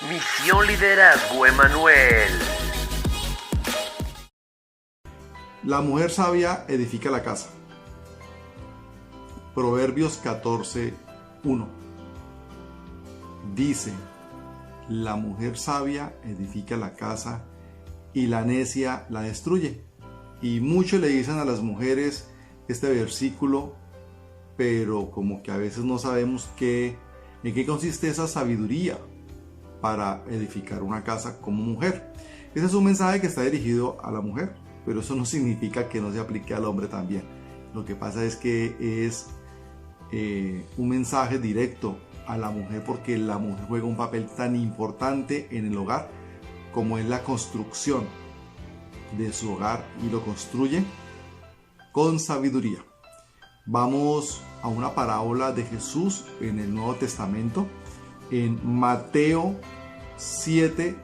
Misión Liderazgo Emanuel. La mujer sabia edifica la casa. Proverbios 14:1 dice: la mujer sabia edifica la casa y la necia la destruye. Y muchos le dicen a las mujeres este versículo, pero como que a veces no sabemos en qué consiste esa sabiduría para edificar una casa como mujer. Ese es un mensaje que está dirigido a la mujer, pero eso no significa que no se aplique al hombre también. Lo que pasa es que es un mensaje directo a la mujer, porque la mujer juega un papel tan importante en el hogar como es la construcción de su hogar, y lo construye con sabiduría. Vamos a una parábola de Jesús en el Nuevo Testamento, en Mateo 7,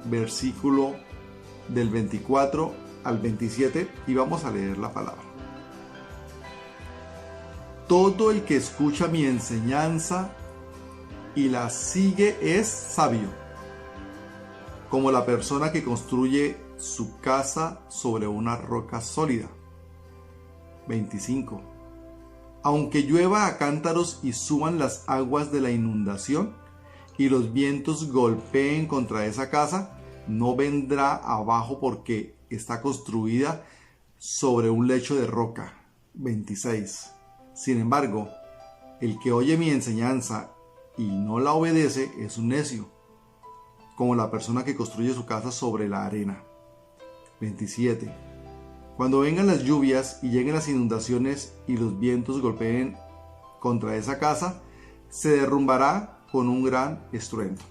versículo del 24 al 27, y vamos a leer la palabra. Todo el que escucha mi enseñanza y la sigue es sabio, como la persona que construye su casa sobre una roca sólida. 25. Aunque llueva a cántaros y suban las aguas de la inundación y los vientos golpeen contra esa casa, no vendrá abajo porque está construida sobre un lecho de roca. 26. Sin embargo, el que oye mi enseñanza y no la obedece es un necio, como la persona que construye su casa sobre la arena. 27. Cuando vengan las lluvias y lleguen las inundaciones y los vientos golpeen contra esa casa, se derrumbará con un gran estruendo.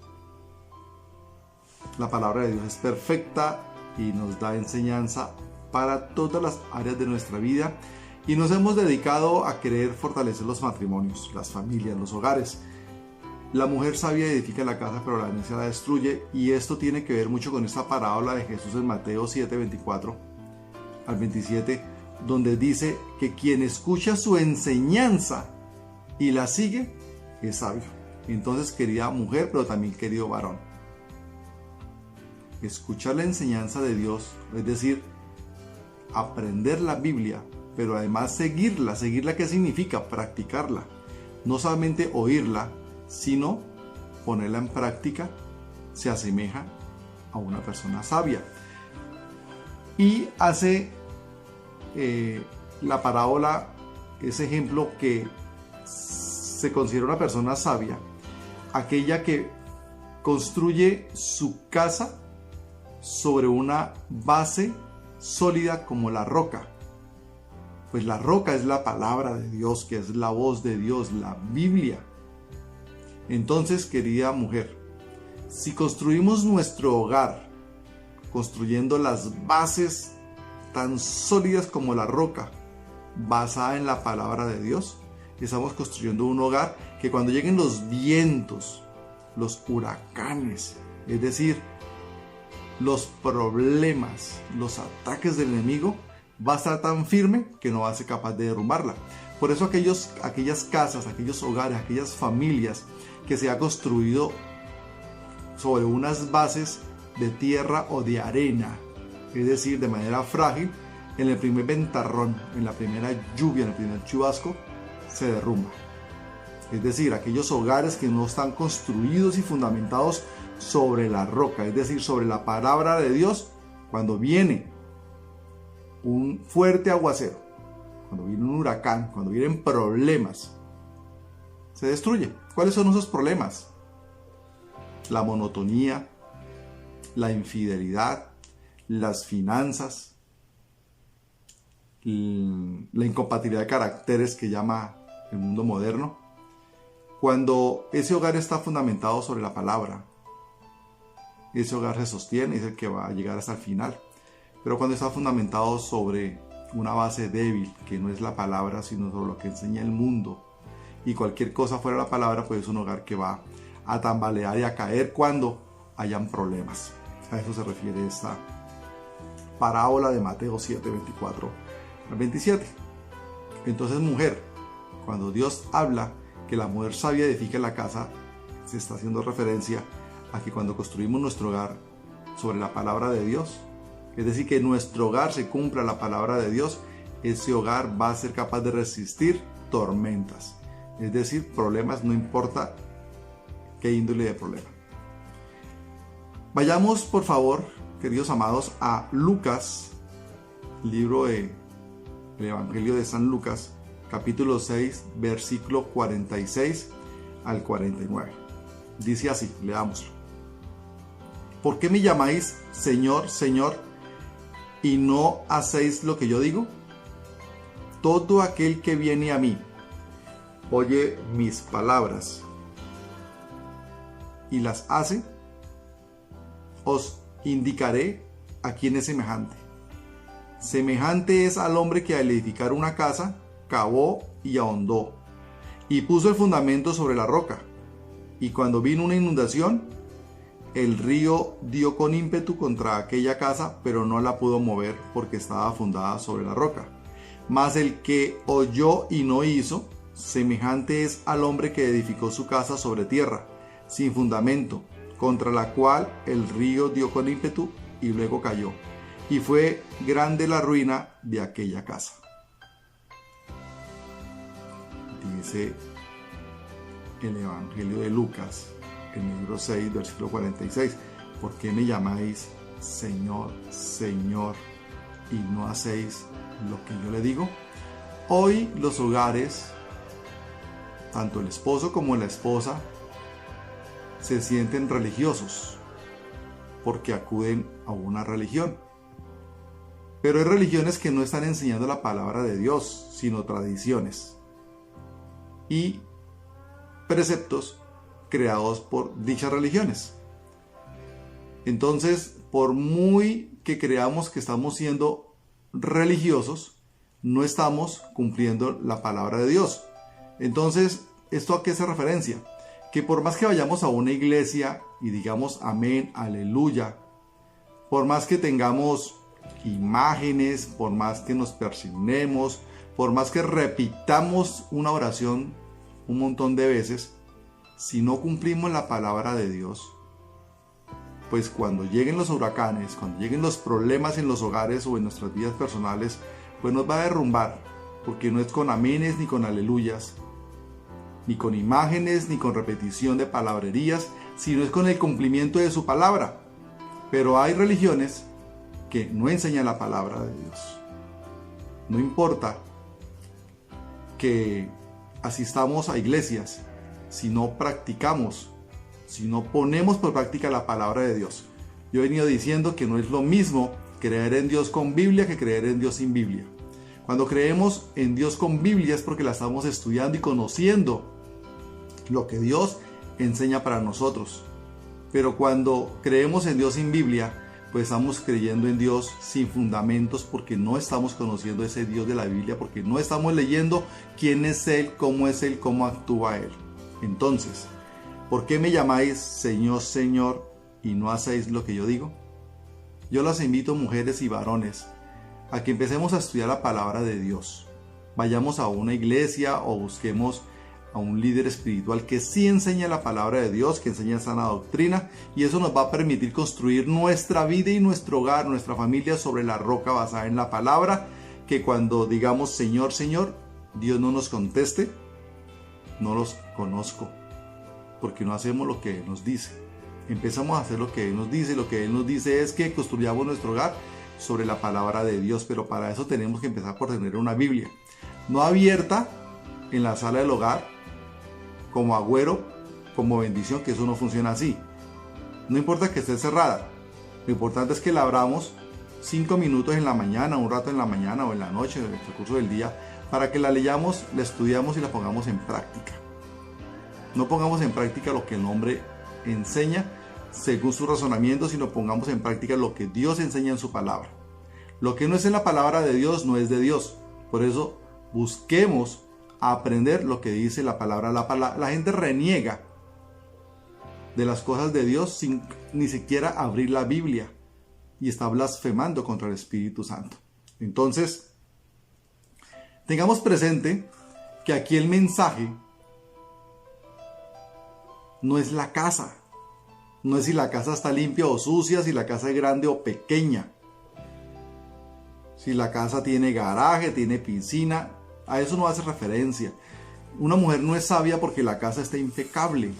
La palabra de Dios es perfecta y nos da enseñanza para todas las áreas de nuestra vida, y nos hemos dedicado a querer fortalecer los matrimonios, las familias, los hogares. La mujer sabia edifica la casa, pero la necia la destruye, y esto tiene que ver mucho con esta parábola de Jesús en Mateo 7, 24 al 27, donde dice que quien escucha su enseñanza y la sigue es sabio. Entonces, querida mujer, pero también querido varón, escuchar la enseñanza de Dios, es decir, aprender la Biblia, pero además seguirla. ¿Seguirla qué significa? Practicarla. No solamente oírla, sino ponerla en práctica, se asemeja a una persona sabia. Y hace la parábola ese ejemplo que se considera una persona sabia, aquella que construye su casa sobre una base sólida como la roca. Pues la roca es la palabra de Dios, que es la voz de Dios, la Biblia. Entonces, querida mujer, si construimos nuestro hogar construyendo las bases tan sólidas como la roca, basada en la palabra de Dios, estamos construyendo un hogar que cuando lleguen los vientos, los huracanes, es decir, los problemas, los ataques del enemigo, va a estar tan firme que no va a ser capaz de derrumbarla. Por eso aquellas casas, aquellos hogares, aquellas familias que se ha construido sobre unas bases de tierra o de arena, es decir, de manera frágil, en el primer ventarrón, en la primera lluvia, en el primer chubasco, se derrumba. Es decir, aquellos hogares que no están construidos y fundamentados sobre la roca, es decir, sobre la palabra de Dios, cuando viene un fuerte aguacero, cuando viene un huracán, cuando vienen problemas, se destruye. ¿Cuáles son esos problemas? La monotonía, la infidelidad, las finanzas, la incompatibilidad de caracteres que llama el mundo moderno. Cuando ese hogar está fundamentado sobre la palabra, ese hogar se sostiene, es el que va a llegar hasta el final. Pero cuando está fundamentado sobre una base débil, que no es la palabra, sino sobre lo que enseña el mundo, y cualquier cosa fuera de la palabra, pues es un hogar que va a tambalear y a caer cuando hayan problemas. A eso se refiere esta parábola de Mateo 7, 24 al 27. Entonces, mujer, cuando Dios habla que la mujer sabia edifica la casa, se está haciendo referencia a que cuando construimos nuestro hogar sobre la palabra de Dios, es decir, que nuestro hogar se cumpla la palabra de Dios, ese hogar va a ser capaz de resistir tormentas, es decir, problemas, no importa qué índole de problema. Vayamos, por favor, queridos amados, a Lucas, libro del Evangelio de San Lucas, capítulo 6, versículo 46 al 49. Dice así, leámoslo. ¿Por qué me llamáis Señor, Señor, y no hacéis lo que yo digo? Todo aquel que viene a mí, oye mis palabras y las hace, os indicaré a quién es semejante. Semejante es al hombre que al edificar una casa, cavó y ahondó, y puso el fundamento sobre la roca. Y cuando vino una inundación, el río dio con ímpetu contra aquella casa, pero no la pudo mover porque estaba fundada sobre la roca. Mas el que oyó y no hizo, semejante es al hombre que edificó su casa sobre tierra, sin fundamento, contra la cual el río dio con ímpetu y luego cayó. Y fue grande la ruina de aquella casa. Dice el Evangelio de Lucas, el libro 6, versículo 46. ¿Por qué me llamáis Señor, Señor, y no hacéis lo que yo le digo? Hoy los hogares, tanto el esposo como la esposa, se sienten religiosos porque acuden a una religión. Pero hay religiones que no están enseñando la palabra de Dios, sino tradiciones y preceptos creados por dichas religiones. Entonces, por muy que creamos que estamos siendo religiosos, no estamos cumpliendo la palabra de Dios. Entonces, ¿esto a qué hace referencia? Que por más que vayamos a una iglesia y digamos amén, aleluya, por más que tengamos imágenes, por más que nos persignemos, por más que repitamos una oración un montón de veces, si no cumplimos la palabra de Dios, pues cuando lleguen los huracanes, cuando lleguen los problemas en los hogares o en nuestras vidas personales, pues nos va a derrumbar, porque no es con amenes ni con aleluyas, ni con imágenes ni con repetición de palabrerías, sino es con el cumplimiento de su palabra. Pero hay religiones que no enseñan la palabra de Dios. No importa que asistamos a iglesias, si no practicamos, si no ponemos por práctica la palabra de Dios. Yo he venido diciendo que no es lo mismo creer en Dios con Biblia que creer en Dios sin Biblia. Cuando creemos en Dios con Biblia es porque la estamos estudiando y conociendo lo que Dios enseña para nosotros. Pero cuando creemos en Dios sin Biblia, pues estamos creyendo en Dios sin fundamentos, porque no estamos conociendo ese Dios de la Biblia, porque no estamos leyendo quién es Él, cómo actúa Él. Entonces, ¿por qué me llamáis Señor, Señor, y no hacéis lo que yo digo? Yo las invito, mujeres y varones, a que empecemos a estudiar la palabra de Dios. Vayamos a una iglesia o busquemos a un líder espiritual que sí enseña la palabra de Dios, que enseña sana doctrina, y eso nos va a permitir construir nuestra vida y nuestro hogar, nuestra familia sobre la roca basada en la palabra, que cuando digamos Señor, Señor, Dios no nos conteste, no los conozco, porque no hacemos lo que Él nos dice. Empezamos a hacer lo que Él nos dice. Lo que Él nos dice es que construyamos nuestro hogar sobre la palabra de Dios, pero para eso tenemos que empezar por tener una Biblia, no abierta en la sala del hogar, como agüero, como bendición, que eso no funciona así. No importa que esté cerrada, lo importante es que la abramos 5 minutos en la mañana, un rato en la mañana o en la noche, en el transcurso del día, para que la leyamos, la estudiamos y la pongamos en práctica. No pongamos en práctica lo que el hombre enseña según su razonamiento, sino pongamos en práctica lo que Dios enseña en su palabra. Lo que no es en la palabra de Dios no es de Dios. Por eso busquemos aprender lo que dice la palabra. La gente reniega de las cosas de Dios sin ni siquiera abrir la Biblia y está blasfemando contra el Espíritu Santo. Entonces, tengamos presente que aquí el mensaje no es la casa, No es si la casa está limpia o sucia, si la casa es grande o pequeña, si la casa tiene garaje, tiene piscina. A eso no hace referencia. Una mujer no es sabia porque la casa está impecable.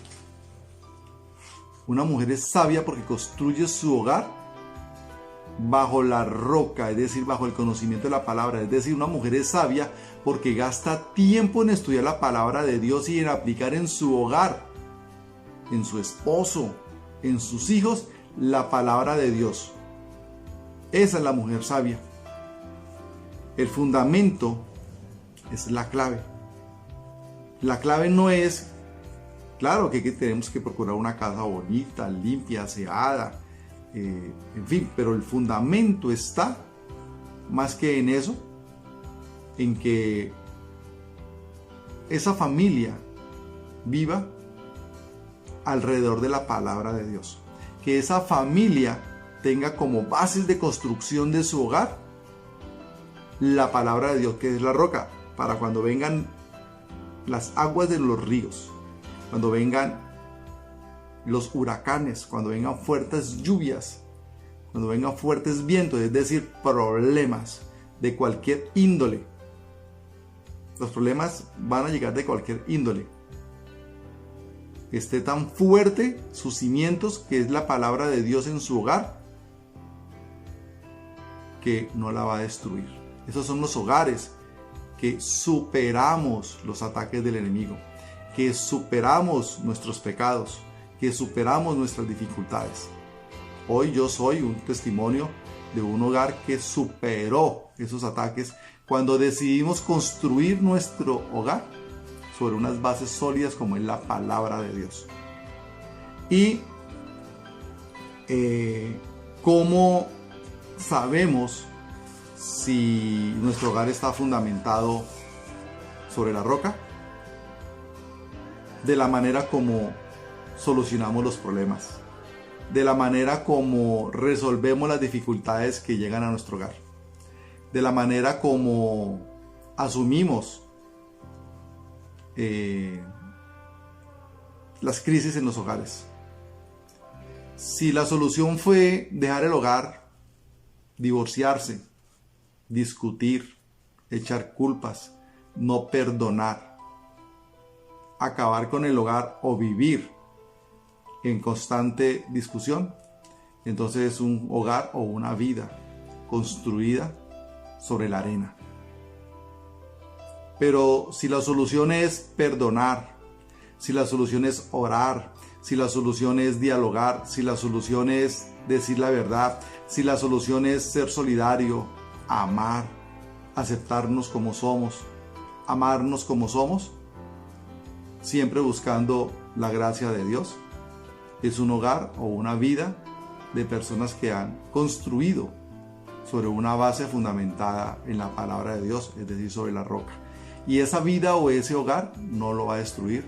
Una mujer es sabia porque construye su hogar bajo la roca, es decir, bajo el conocimiento de la palabra. Es decir, una mujer es sabia porque gasta tiempo en estudiar la palabra de Dios y en aplicar en su hogar, en su esposo, en sus hijos, la palabra de Dios. Esa es la mujer sabia. El fundamento es la clave. La clave no es, claro que tenemos que procurar una casa bonita, limpia, aseada, en fin, pero el fundamento está más que en eso, en que esa familia viva alrededor de la palabra de Dios, que esa familia tenga como bases de construcción de su hogar la palabra de Dios, que es la roca, para cuando vengan las aguas de los ríos, cuando vengan los huracanes, cuando vengan fuertes lluvias, cuando vengan fuertes vientos, es decir, problemas de cualquier índole. Los problemas van a llegar de cualquier índole. Esté tan fuerte sus cimientos, que es la palabra de Dios en su hogar, que no la va a destruir. Esos son los hogares que superamos los ataques del enemigo, que superamos nuestros pecados, que superamos nuestras dificultades. Hoy yo soy un testimonio de un hogar que superó esos ataques cuando decidimos construir nuestro hogar sobre unas bases sólidas como es la palabra de Dios. Y ¿cómo sabemos si nuestro hogar está fundamentado sobre la roca? De la manera como solucionamos los problemas, de la manera como resolvemos las dificultades que llegan a nuestro hogar, de la manera como asumimos las crisis en los hogares. Si la solución fue dejar el hogar, divorciarse, discutir, echar culpas, no perdonar, acabar con el hogar o vivir en constante discusión, entonces es un hogar o una vida construida sobre la arena. Pero si la solución es perdonar, si la solución es orar, si la solución es dialogar, si la solución es decir la verdad, si la solución es ser solidario, amar, aceptarnos como somos, amarnos como somos, siempre buscando la gracia de Dios, es un hogar o una vida de personas que han construido sobre una base fundamentada en la palabra de Dios, es decir, sobre la roca. Y esa vida o ese hogar no lo va a destruir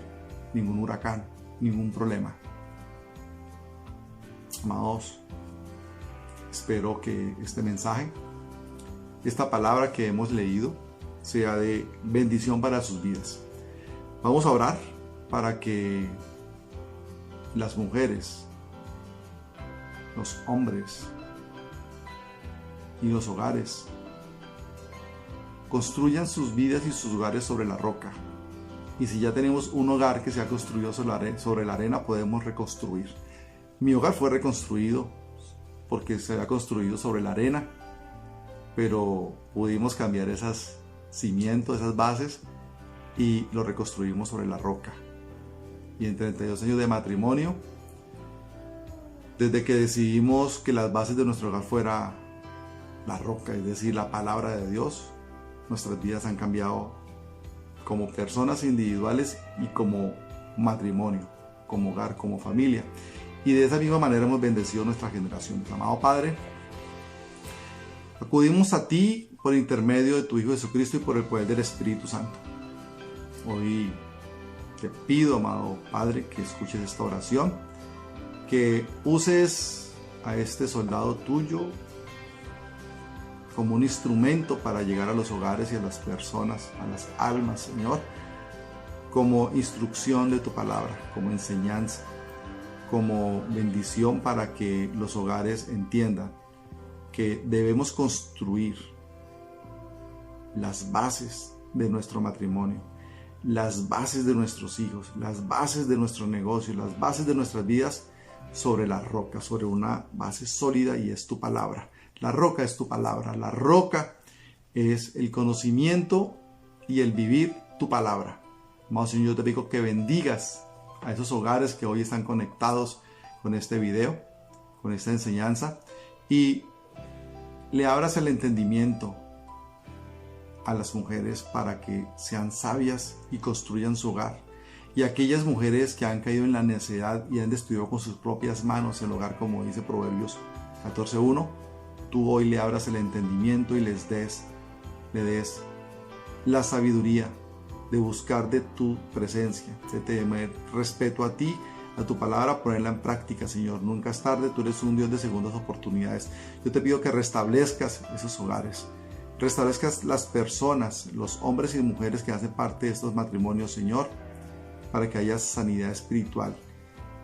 ningún huracán, ningún problema. Amados, espero que este mensaje, esta palabra que hemos leído, sea de bendición para sus vidas. Vamos a orar para que las mujeres, los hombres y los hogares construyan sus vidas y sus hogares sobre la roca. Y si ya tenemos un hogar que se ha construido sobre la arena, podemos reconstruir. Mi hogar fue reconstruido porque se ha construido sobre la arena, pero pudimos cambiar esos cimientos, esas bases, y lo reconstruimos sobre la roca. Y en 32 años de matrimonio, desde que decidimos que las bases de nuestro hogar fuera la roca, es decir, la palabra de Dios, nuestras vidas han cambiado como personas individuales y como matrimonio, como hogar, como familia. Y de esa misma manera hemos bendecido nuestra generación. Amado Padre, acudimos a ti por intermedio de tu Hijo Jesucristo y por el poder del Espíritu Santo. Hoy te pido, amado Padre, que escuches esta oración, que uses a este soldado tuyo como un instrumento para llegar a los hogares y a las personas, a las almas, Señor, como instrucción de tu palabra, como enseñanza. como bendición para que los hogares entiendan que debemos construir las bases de nuestro matrimonio, las bases de nuestros hijos, las bases de nuestro negocio, las bases de nuestras vidas sobre la roca, sobre una base sólida, y es tu palabra. La roca es tu palabra, la roca es el conocimiento y el vivir tu palabra. Amado Señor, yo te digo que bendigas a esos hogares que hoy están conectados con este video, con esta enseñanza, y le abras el entendimiento a las mujeres para que sean sabias y construyan su hogar. Y aquellas mujeres que han caído en la necedad y han destruido con sus propias manos el hogar, como dice Proverbios 14:1, tú hoy le abras el entendimiento y le des la sabiduría de buscar de tu presencia, de tener respeto a ti, a tu palabra, ponerla en práctica, Señor. Nunca es tarde, tú eres un Dios de segundas oportunidades. Yo te pido que restablezcas esos hogares, restablezcas las personas, los hombres y mujeres que hacen parte de estos matrimonios, Señor, para que haya sanidad espiritual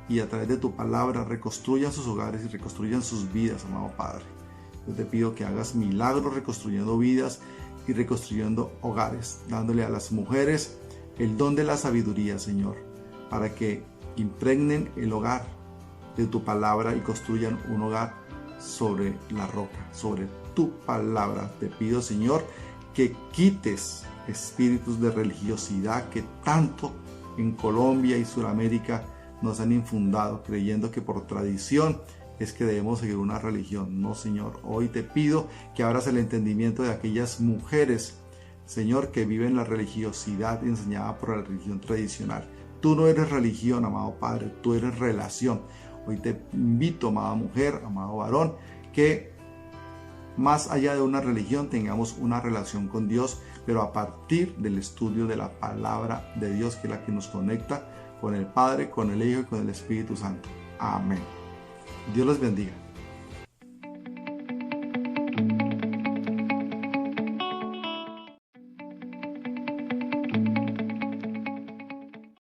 y a través de tu palabra reconstruyan sus hogares y reconstruyan sus vidas, amado Padre. Yo te pido que hagas milagros reconstruyendo vidas y reconstruyendo hogares, dándole a las mujeres el don de la sabiduría, Señor, para que impregnen el hogar de tu palabra y construyan un hogar sobre la roca, sobre tu palabra. Te pido, Señor, que quites espíritus de religiosidad que tanto en Colombia y Sudamérica nos han infundado, creyendo que por tradición es que debemos seguir una religión. No, Señor, hoy te pido que abras el entendimiento de aquellas mujeres, Señor, que viven la religiosidad enseñada por la religión tradicional. Tú no eres religión, amado Padre, tú eres relación. Hoy te invito, amada mujer, amado varón, que más allá de una religión tengamos una relación con Dios, pero a partir del estudio de la palabra de Dios, que es la que nos conecta con el Padre, con el Hijo y con el Espíritu Santo. Amén. Dios los bendiga.